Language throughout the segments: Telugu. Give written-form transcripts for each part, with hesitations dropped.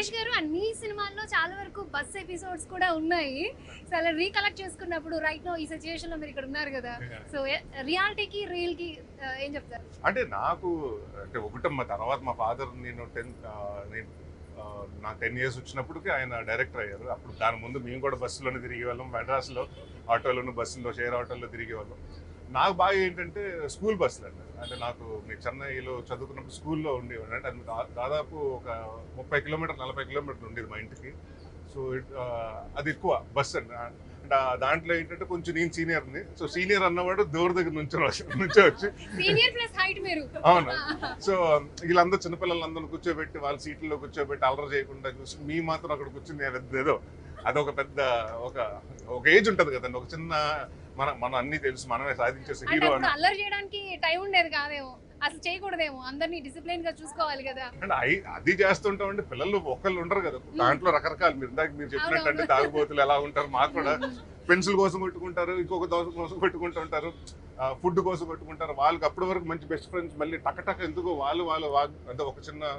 నరేష్ గారు అన్ని సినిమాల్లో చాలా వరకు బస్ ఎపిసోడ్స్ కూడా ఉన్నాయి. సో అలా రీకలెక్ట్ చేసుకున్నప్పుడు రైట్ నో ఈ సిచ్యువేషన్ లో మీరు ఇక్కడ ఉన్నారు కదా, సో రియాలిటీకి రియల్ కి ఏం చెప్తారు? అంటే నాకు అంటే ఒకటమ్మ తర్వాత మా ఫాదర్ నేను నాకు 10 years వచ్చినప్పటికి ఆయన డైరెక్టర్ అయ్యారు. అప్పుడు దాని ముందు మేము కూడా బస్సులోనే తిరిగే వాళ్ళం, మెడ్రాస్లో ఆటోలోను బస్సులో షేర్ ఆటోలో తిరిగే వాళ్ళం. నాకు బాగా ఏంటంటే స్కూల్ బస్సులు అండి. అంటే నాకు మీకు చెన్నైలో చదువుకున్నప్పుడు స్కూల్లో ఉండేవాడు. అంటే అది దాదాపు ఒక 30 కిలోమీటర్ 40 కిలోమీటర్లు ఉండేది మా ఇంటికి. సో అది ఎక్కువ బస్ అండి. అంటే దాంట్లో ఏంటంటే కొంచెం నేను సీనియర్ని. సో సీనియర్ అన్నవాడు దూర దగ్గర నుంచోవచ్చు. అవును. సో వీళ్ళందరూ చిన్నపిల్లలందరూ కూర్చోబెట్టి వాళ్ళ సీట్లలో కూర్చోబెట్టి అల్లరి చేయకుండా చూసి మీ మాత్రం అక్కడ కూర్చుని ఏదో అదొక పెద్ద ఒక ఏజ్ ఉంటది కదండి. ఒక చిన్న మనం అన్ని తెలుసు, మనమే సాధించేసి హీరో అల్లరి చేయడానికి టైం ఉండేది కాదేమో, అసలు చేయకూడదేమో, అందరినీ డిసిప్లిన్ గా చూసుకోవాలి కదా. అంటే అది చేస్తుంటామంటే పిల్లలు ఒకళ్ళు ఉండరు కదా, దాంట్లో రకరకాలు మీరు చెప్పినట్టు అంటే తాగుబోతులు ఎలా ఉంటారు. మాకు కూడా పెన్సిల్ కోసం కొట్టుకుంటారు, ఇంకొక దోశ కోసం కొట్టుకుంటుంటారు, ఫుడ్ కోసం కొట్టుకుంటారు. వాళ్ళకి అప్పటి వరకు మంచి బెస్ట్ ఫ్రెండ్స్, మళ్ళీ టక ఎందుకో వాళ్ళు అంటే ఒక చిన్న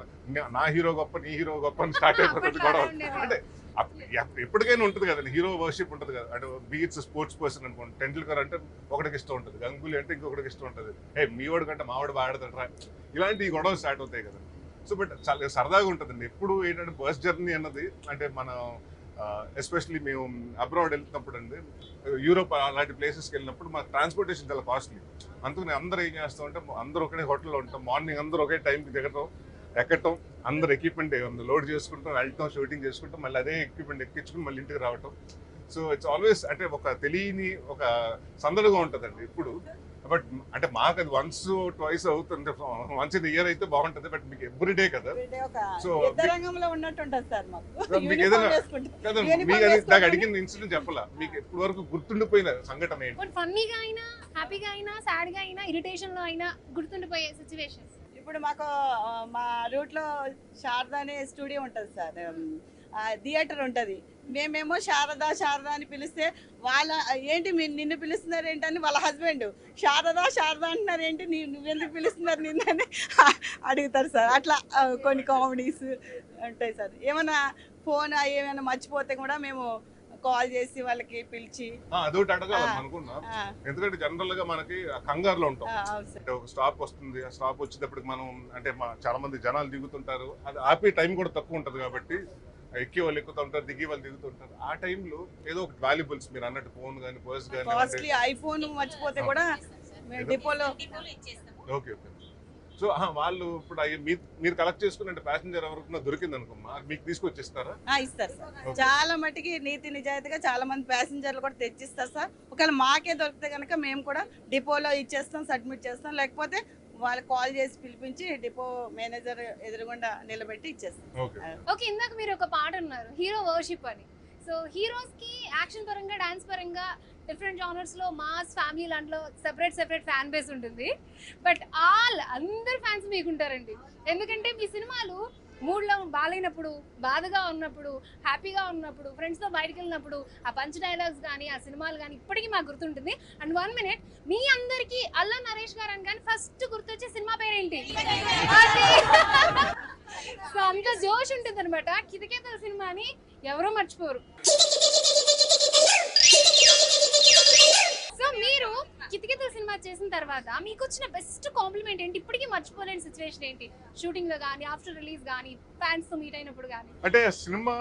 నా హీరో గొప్ప నీ హీరో గొప్ప అని స్టార్ట్ అయిపోతుంది గొడవ. అంటే ఎప్పటికైనా ఉంటుంది కదండి, హీరో వర్షిప్ ఉంటుంది కదా. అంటే బీచ్ స్పోర్ట్స్ పర్సన్ అనుకోండి, టెండూల్కర్ అంటే ఒకటికి ఇష్టం ఉంటుంది, గంగూలీ అంటే ఇంకొకటికి ఇష్టం ఉంటుంది, మీవాడు కంటే మావాడు బాగా ఆడతాడు, ఇలాంటి గొడవలు స్టార్ట్ అవుతాయి కదా. సో బట్ చాలా సరదాగా ఉంటుందండి. ఎప్పుడు ఏంటంటే బస్ జర్నీ అన్నది అంటే మనం ఎస్పెషలీ మేము అబ్రాడ్ వెళ్తున్నప్పుడు అండి, యూరోప్ అలాంటి ప్లేసెస్కి వెళ్ళినప్పుడు మాకు ట్రాన్స్పోర్టేషన్ చాలా కాస్ట్లీ. అందుకని అందరూ ఏం చేస్తాం అంటే అందరూ ఒకటే హోటల్లో ఉంటాం, మార్నింగ్ అందరూ ఒకే టైంకి దిగటం ఎక్కటం, అందరు ఎక్విప్మెంట్ లోడ్ చేసుకుంటాం, వెళ్ళటం, షూటింగ్ చేసుకుంటాం, మళ్ళీ అదే ఎక్విప్మెంట్ ఎక్కించుకుని మళ్ళీ ఇంటికి రావటం. సో ఇట్స్ ఆల్వేస్ అంటే ఒక తెలియని ఒక సందడిగా ఉంటుందండి ఇప్పుడు. బట్ అంటే మాకు అది వన్స్ ట్వైస్ అవుతుంది, వన్స్ ఇన్ ఇయర్ అయితే బాగుంటుంది. బట్ మీకు ఎవ్రీడే కదా, సో మీకు ఏదైనా కదా మీకు అది నాకు అడిగిన ఇన్సిడెంట్ చెప్పాలా, మీకు ఎప్పటి వరకు గుర్తుండిపోయిన సంఘటన ఏంటి? ఫన్నీగా అయినా, హ్యాపీగా అయినా, సాడ్ గా అయినా, ఇరిటేషన్ లో అయినా గుర్తుండిపోయే సిచ్యువేషన్స్. ఇప్పుడు మాకు మా రూట్లో శారదా అనే స్టూడియో ఉంటుంది సార్, థియేటర్ ఉంటుంది. మేమేమో శారదా అని పిలిస్తే వాళ్ళ ఏంటి నిన్ను పిలుస్తున్నారు ఏంటని వాళ్ళ హస్బెండ్ శారదా అంటున్నారు, ఏంటి నువ్వెందుకు పిలుస్తున్నారు నిన్నని అడుగుతారు సార్. అట్లా కొన్ని కామెడీస్ ఉంటాయి సార్. ఏమైనా ఫోన్ ఏమైనా మర్చిపోతే కూడా మేము కాల్ చేసి వాళ్ళకి పిలిచి అదొకటి అడగాలని అనుకున్నా. ఎందుకంటే జనరల్ గా మనకి కంగారులో ఉంటాం, అంటే ఒక స్టాప్ వస్తుంది, ఆ స్టాప్ వచ్చేటప్పటికి మనం అంటే చాలా మంది జనాలు దిగుతుంటారు, అది ఆపే టైం కూడా తక్కువ ఉంటది కాబట్టి ఎక్కి వాళ్ళు ఎక్కుతుంటారు, దిగి వాళ్ళు దిగుతుంటారు. ఆ టైంలో ఏదో ఒక వాల్యుబుల్స్ మీరు అన్నట్టు ఫోన్ కానీ పర్స్ కానీ ఐఫోన్ మర్చిపోతే కూడా డిపోలో ఓకే ఓకే. సో వాళ్ళు ఇప్పుడు మీరు కలెక్ట్ చేసుకున్న ప్యాసింజర్ ఎవరికి దొరికింది అనుకోమ్మా, మీకు తీసుకొచ్చిస్తారా? ఇస్తారు సార్. చాలా మటుకి నీతి నిజాయితీగా చాలా మంది ప్యాసింజర్లు కూడా తెచ్చిస్తారు సార్. ఒకవేళ మాకే దొరికితే కనుక మేము కూడా డిపోలో ఇచ్చేస్తాం, సబ్మిట్ చేస్తాం. లేకపోతే వాళ్ళు కాల్ చేసి పిలిపించి డిపో మేనేజర్ ఎదురుగుండా నిలబెట్టి ఇచ్చేస్తాం. ఓకే, ఇందాక మీరు ఒక పాట అన్నారు హీరో వర్షిప్ అని. సో హీరోస్ కి యాక్షన్ పరంగా, డాన్స్ పరంగా డిఫరెంట్ జానర్స్ లో మాస్ ఫ్యామిలీ లాంట్లో సెపరేట్ ఫ్యాన్ బేస్ ఉంటుంది. బట్ అందరు ఫ్యాన్స్ మీకు ఉంటారండి. ఎందుకంటే మీ సినిమాలు మూడ్లో బాగాలేనప్పుడు, బాధగా ఉన్నప్పుడు, హ్యాపీగా ఉన్నప్పుడు, ఫ్రెండ్స్తో బయటకు వెళ్ళినప్పుడు ఆ పంచ్ డైలాగ్స్ కానీ ఆ సినిమాలు కానీ ఇప్పటికీ మాకు గుర్తుంటుంది. అండ్ 1 minute, మీ అందరికీ అల్లా నరేష్ గారు అని కానీ ఫస్ట్ గుర్తొచ్చే సినిమా పేరేంటి? సో అంత జోష్ ఉంటుంది అనమాట. కితకేతల సినిమాని ఎవరో మర్చిపోరు. సో మీరు కితకితల సినిమా చేసిన తర్వాత మీకు వచ్చిన బెస్ట్ కాంప్లిమెంట్ ఏంటి? ఇప్పటికీ మర్చిపోలేని సిచ్యువేషన్ ఏంటి? షూటింగ్ లో గానీ, ఆఫ్టర్ రిలీజ్ గానీ, ఫ్యాన్స్ తో మీట్ అయినప్పుడు గానీ? అంటే సినిమా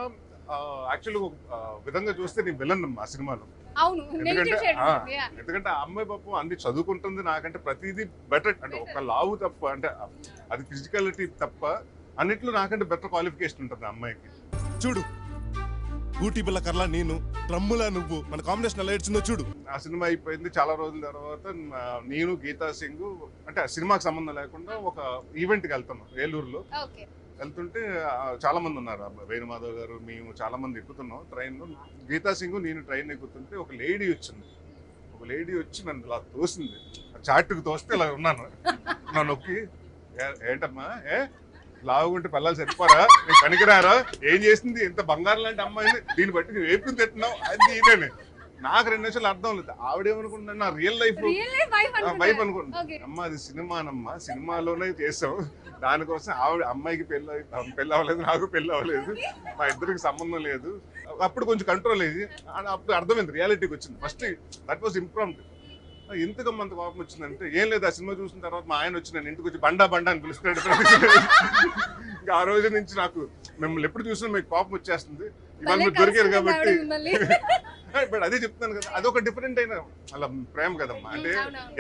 యాక్చువల్లీ విధంగా చూస్తే నేను విలన్ ఆ సినిమాలో. అవును, ఎందుకంటే ఆ అమ్మాయి పాపం అన్ని చదువుకుంటుంది, నాకంటే ప్రతిదీ బెటర్. అంటే ఒక లావు తప్ప, అంటే అది ఫిజికాలిటీ తప్ప అన్నిట్లో నాకంటే బెటర్ క్వాలిఫికేషన్ ఉంటుంది ఆ అమ్మాయికి. చూడు, ఊటీ బిల్ల కర్లా నేను, డ్రమ్ములా నువ్వు, మన కాంబినేషన్ ఎలా ఏడ్చిందో చూడు. ఆ సినిమా అయిపోయింది. చాలా రోజుల తర్వాత నేను, గీతా సింగ్ అంటే ఆ సినిమాకి సంబంధం లేకుండా ఒక ఈవెంట్కి వెళ్తాను ఏలూరులో. వెళ్తుంటే చాలా మంది ఉన్నారు, వేణుమాధవ్ గారు, మేము చాలా మంది ఎక్కుతున్నాం ట్రైన్లో. గీతా సింగ్ నేను ట్రైన్ ఎక్కుతుంటే ఒక లేడీ వచ్చింది. ఒక లేడీ వచ్చి నన్ను ఇలా తోసింది, చాటుకు తోస్తే ఇలా ఉన్నాను. నా నొక్కి, ఏంటమ్మా లావుకుంటే పిల్లలు సరిపోరా, నీకు పనికిరారా, ఏం చేసింది ఇంత బంగారం లాంటి అమ్మాయిని, దీన్ని బట్టి నువ్వు ఏపుకుని తింటున్నావు అది ఇదేనే. నాకు 2 నిమిషాలు అర్థం లేదు. ఆవిడేమనుకుంటున్నా నా రియల్ లైఫ్ వైఫ్ అనుకుంటున్నా. అమ్మ అది సినిమానమ్మా, సినిమాలోనే చేసావు, దానికోసం ఆవిడ అమ్మాయికి పెళ్ళి అవ్వలేదు, నాకు పెళ్ళి అవ్వలేదు, మా ఇద్దరికి సంబంధం లేదు. అప్పుడు కొంచెం కంట్రోల్ అయ్యి అప్పుడు అర్థమైంది, రియాలిటీకి వచ్చింది. First that was impromptu. ఎందుకమ్మ అంత కోపం వచ్చిందంటే ఏం లేదు, ఆ సినిమా చూసిన తర్వాత మా ఆయన వచ్చి నేను ఇంటికి వచ్చి బండా అని పిలుస్తాడు. ఇంకా ఆ రోజు నుంచి నాకు మిమ్మల్ని ఎప్పుడు చూసినా మీకు కోపం వచ్చేస్తుంది, ఇవాళ మీరు దొరికారు కాబట్టి. బట్ అదే చెప్తాను కదా, అదొక డిఫరెంట్ అయిన అలా ప్రేమ కదమ్మా. అంటే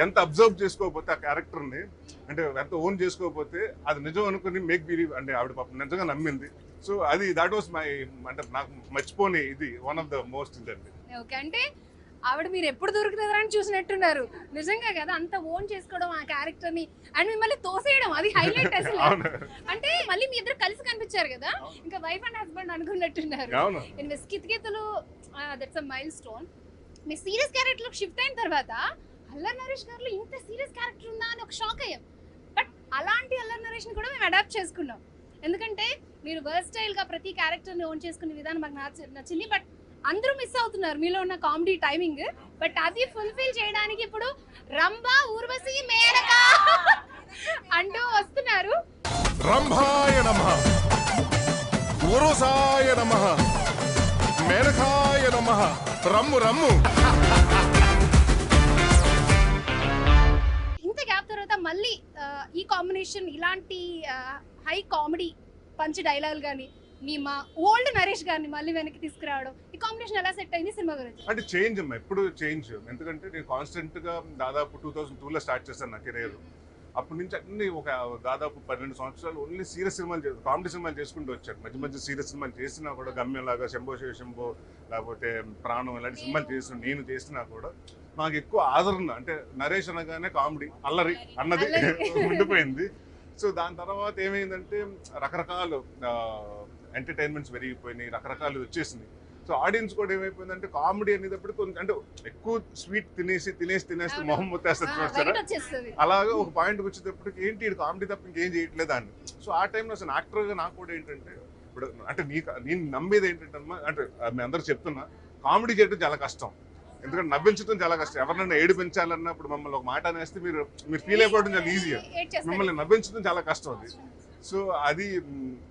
ఎంత అబ్జర్వ్ చేసుకోకపోతే ఆ క్యారెక్టర్ ని, అంటే ఎంత ఓన్ చేసుకోకపోతే అది నిజం అనుకుని మేక్ బిలీవ్, అంటే ఆవిడ పాపం నిజంగా నమ్మింది. సో అది దాట్ వాస్ మై, అంటే నాకు మర్చిపోని ఇది వన్ ఆఫ్ ద మోస్ట్ ఇదండి. ఓకే, అంటే ఆవిడ మీరు ఎప్పుడు దొరుకుతారని చూసినట్టున్నారు. నిజంగా కదా, అంత ఓన్ చేసుకోవడం ఆ క్యారెక్టర్ ని అండ్ మిమ్మల్ని తోసేయడం, అది హైలైట్ అసలు. అంటే మళ్ళీ మీ ఇద్దరు కలిసి కనిపించారు కదా, ఇంకా వైఫ్ అండ్ హస్బెండ్ అనుకున్నట్టున్నారు. కితకితలు దట్స్ అ మైల్ స్టోన్. మీ సీరియస్ క్యారెక్టర్ లో షిఫ్ట్ అయిన తర్వాత అల్లరి నరేష్ గారిలో ఇంత సీరియస్ క్యారెక్టర్ ఉందా అని ఒక షాక్ అయ్యాం. బట్ అలాంటి అల్లరి నరేష్ ని కూడా మేము అడాప్ట్ చేసుకున్నాం. ఎందుకంటే మీరు వర్స్టైల్ గా ప్రతి క్యారెక్టర్ ని ఓన్ చేసుకునే విధానం మాకు నచ్చింది. బట్ అందరూ మిస్ అవుతున్నారు మీలో ఉన్న కామెడీ టైమింగ్. బట్ అది ఫుల్ఫిల్ చేయడానికి ఇప్పుడు రంభా, ఊర్వశి, మేనక అంటూ వస్తున్నారు. రంభాయ నమః, ఊర్వశాయ నమః, మేనకాయ నమః, రమ్ము రమ్ము. ఇంత గ్యాప్ తర్వాత మళ్ళీ ఈ కాంబినేషన్, ఇలాంటి హై కామెడీ పంచ్ డైలాగ్ కానీ మీ మా ఓల్డ్ నరేష్ గారిని మళ్ళీ వెనక్కి తీసుకురావడం, ఈ కాంబినేషన్ ఎలా సెట్ అయింది సినిమా గురించి? అంటే చేంజ్ అమ్మా, ఎప్పుడు చేంజ్. ఎందుకంటే నేను కాన్స్టెంట్ గా దాదాపు 2002లో స్టార్ట్ చేశాను నా కెరీర్. అప్పటి నుంచి అన్ని ఒక దాదాపు 12 సంవత్సరాలు ఓన్లీ సీరియస్ సినిమాలు, కామెడీ సినిమాలు చేసుకుంటూ వచ్చాను. మధ్య మధ్య సీరియస్ సినిమాలు చేసినా కూడా, గమ్యంలాగా, శంభో శంభో, లేకపోతే ప్రాణం, ఇలాంటి సినిమాలు చేసిన నేను చేసినా కూడా నాకు ఎక్కువ ఆదరణ, అంటే నరేష్ అనగానే కామెడీ, అల్లరి అన్నది ఉండిపోయింది. సో దాని తర్వాత ఏమైందంటే రకరకాల ఎంటర్టైన్మెంట్స్ పెరిగిపోయినాయి, రకరకాలు వచ్చేసినాయి. సో ఆడియన్స్ కూడా ఏమైపోయిందంటే కామెడీ అనేటప్పుడు కొంచెం, అంటే ఎక్కువ స్వీట్ తినేసి మొహం మొత్తేస్తారు చూస్తారా, అలాగే ఒక పాయింట్కి వచ్చేటప్పటికి ఏంటి ఇది కామెడీ తప్ప ఇంకేం చేయట్లేదు అని. సో ఆ టైంలో అసలు యాక్టర్గా నాకు కూడా ఏంటంటే, ఇప్పుడు అంటే నేను నమ్మేది ఏంటంటే అంటే మీ అందరూ చెప్తున్నా, కామెడీ చేయడం చాలా కష్టం. ఎందుకంటే నవ్వించడం చాలా కష్టం. ఎవరినైనా ఏడిపించాలన్నప్పుడు మమ్మల్ని ఒక మాట అనేస్తే మీరు ఫీల్ అయిపోవడం చాలా ఈజీ, మిమ్మల్ని నవ్వించడం చాలా కష్టం అది. సో అది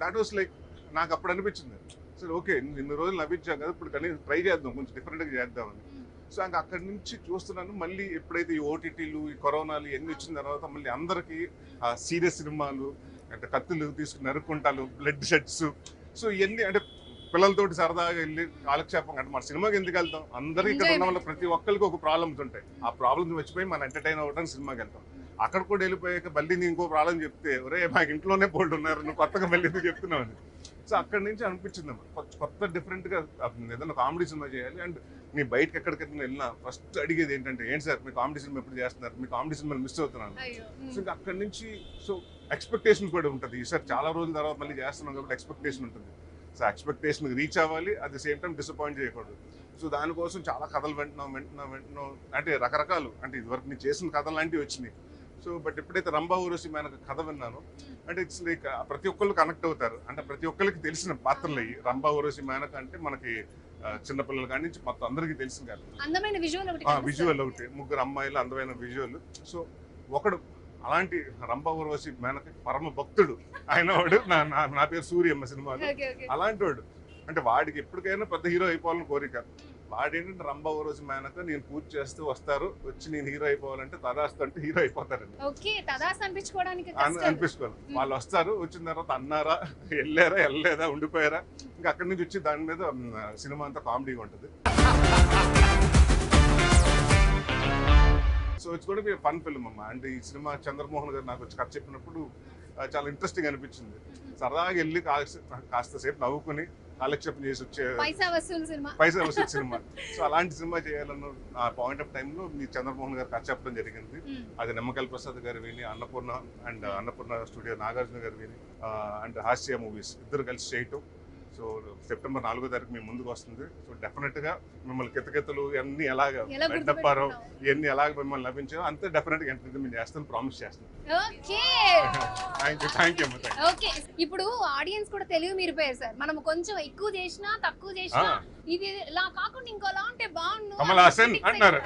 దాట్ వాస్ లైక్, నాకు అప్పుడు అనిపించింది, సరే ఓకే ఇన్ని రోజులు నవ్వించాం కదా, ఇప్పుడు కానీ ట్రై చేద్దాం, కొంచెం డిఫరెంట్గా చేద్దామని. సో ఇంకా అక్కడి నుంచి చూస్తున్నాను. మళ్ళీ ఎప్పుడైతే ఈ ఓటీటీలు, ఈ కరోనాలు ఇవన్నీ వచ్చిన తర్వాత మళ్ళీ అందరికీ సీరియస్ సినిమాలు, అంటే కత్తులు తీసుకుని నరుక్కుంటాలు, బ్లడ్ షెడ్స్, సో ఇవన్నీ, అంటే పిల్లలతోటి సరదాగా వెళ్ళి కాలక్షేపం. అంటే మన సినిమాకి ఎందుకు వెళ్తాం, అందరూ ఇక్కడ ఉన్న వాళ్ళ ప్రతి ఒక్కరికి ఒక ప్రాబ్లమ్స్ ఉంటాయి. ఆ ప్రాబ్లమ్స్ మర్చిపోయి మనం ఎంటర్టైన్ అవ్వడానికి సినిమాకి వెళ్తాం. అక్కడ కూడా వెళ్ళిపోయాక మళ్ళీ నేను ఇంకో ప్రాబ్లం చెప్తే, ఒరే మాకు ఇంట్లోనే బోల్డ్ ఉన్నారు, నువ్వు కొత్తగా మళ్ళీ ఎందుకు చెప్తున్నావు అని. సో అక్కడి నుంచి అనిపించింది కొత్త డిఫరెంట్గా ఏదైనా కామెడీ సినిమా చేయాలి. అండ్ మీ బయటకి ఎక్కడికైనా వెళ్ళినా ఫస్ట్ అడిగేది ఏంటంటే, ఏంటి సార్ మీ కామెడీ సినిమా ఎప్పుడు చేస్తున్నారు, మీ కామెడీ సినిమాలు మిస్ అవుతున్నాను. సో ఇంకా అక్కడి నుంచి సో ఎక్స్పెక్టేషన్ కూడా ఉంటుంది. ఈసారి చాలా రోజుల తర్వాత మళ్ళీ చేస్తున్నాం కాబట్టి ఎక్స్పెక్టేషన్ ఉంటుంది. సో ఎక్స్పెక్టేషన్ రీచ్ అవ్వాలి, at the same time disappoint చేయకూడదు. సో దానికోసం చాలా కథలు వింటున్నాం, అంటే రకరకాలు, అంటే ఇదివరకు నేను చేసిన కథలు లాంటివి వచ్చినాయి. సో బట్ ఎప్పుడైతే రంభా ఊర్వశి మేనక కథ విన్నాను, అంటే ఇట్స్ లైక్ ప్రతి ఒక్కళ్ళు కనెక్ట్ అవుతారు. అంటే ప్రతి ఒక్కరికి తెలిసిన పాత్రలు అయ్యి, రంభా ఊర్వశి మేనక అంటే మనకి చిన్నపిల్లల కాడి నుంచి మొత్తం అందరికీ తెలిసిన కాదు, విజువల్ ఒకటి, ముగ్గురు అమ్మాయిలు, అందమైన విజువల్. సో ఒకడు అలాంటి రంభా ఊర్వశి మేనక పరమ భక్తుడు ఆయన, వాడు నా పేరు సూర్యమ్మ సినిమాలో. అలాంటి వాడు, అంటే వాడికి ఎప్పటికైనా పెద్ద హీరో అయిపోవాలని కోరిక. వాడేంటంటే రంభా ఊర్వశి మేనక నేను పూజ చేస్తూ వస్తారు, వచ్చి నేను హీరో అయిపోవాలంటే తదాస్తు అంటే హీరో అయిపోతారండి. అనిపించుకోవాలి. వాళ్ళు వస్తారు, వచ్చిన తర్వాత అన్నారా, వెళ్ళలేదా, ఉండిపోయారా, ఇంకా అక్కడి నుంచి వచ్చి దాని మీద సినిమా అంతా కామెడీగా ఉంటుంది. సో ఇట్స్ కూడా బి ఫన్ ఫిల్మ్ అమ్మా. అంటే ఈ సినిమా చంద్రమోహన్ గారు నాకు వచ్చి కథ చెప్పినప్పుడు చాలా ఇంట్రెస్టింగ్ అనిపించింది. సరదాగా వెళ్ళి కాస్త సేపు నవ్వుకుని కాలక్షేపం చేసి వచ్చే పైసా వసూలు సినిమా. సో అలాంటి సినిమా చేయాలన్న ఆ పాయింట్ ఆఫ్ టైంలో మీ చంద్రమోహన్ గారు కథ చెప్పడం జరిగింది. అది నిమ్మకల్ ప్రసాద్ గారు విని, అన్నపూర్ణ స్టూడియో నాగార్జున గారు విని, అండ్ హాస్య మూవీస్ ఇద్దరు కలిసి చేయటం. సో సెప్టెంబర్ 4వ తారీఖు మీ ముందుకు వస్తుంది. సో డెఫినెట్ గా మిమ్మల్ని కితకితలు ఇవన్నీ ఎలాగ వెంటప్పారో ఇవన్నీ ఎలాగ మిమ్మల్ని లభించాయో అంతే డెఫినెట్ గా ఎంటర్టైన్మెంట్ చేస్తాను, ప్రామిస్ చేస్తాను. ఇప్పుడు ఆడియన్స్ కూడా తెలుగు మీరిపోయారు సార్. మనం కొంచెం ఎక్కువ చేసినా తక్కువ చేసినా ఇది ఇలా కాకుండా ఇంకోలా ఉంటే బాగుండు కమల్ హాసన్ అంటున్నారు.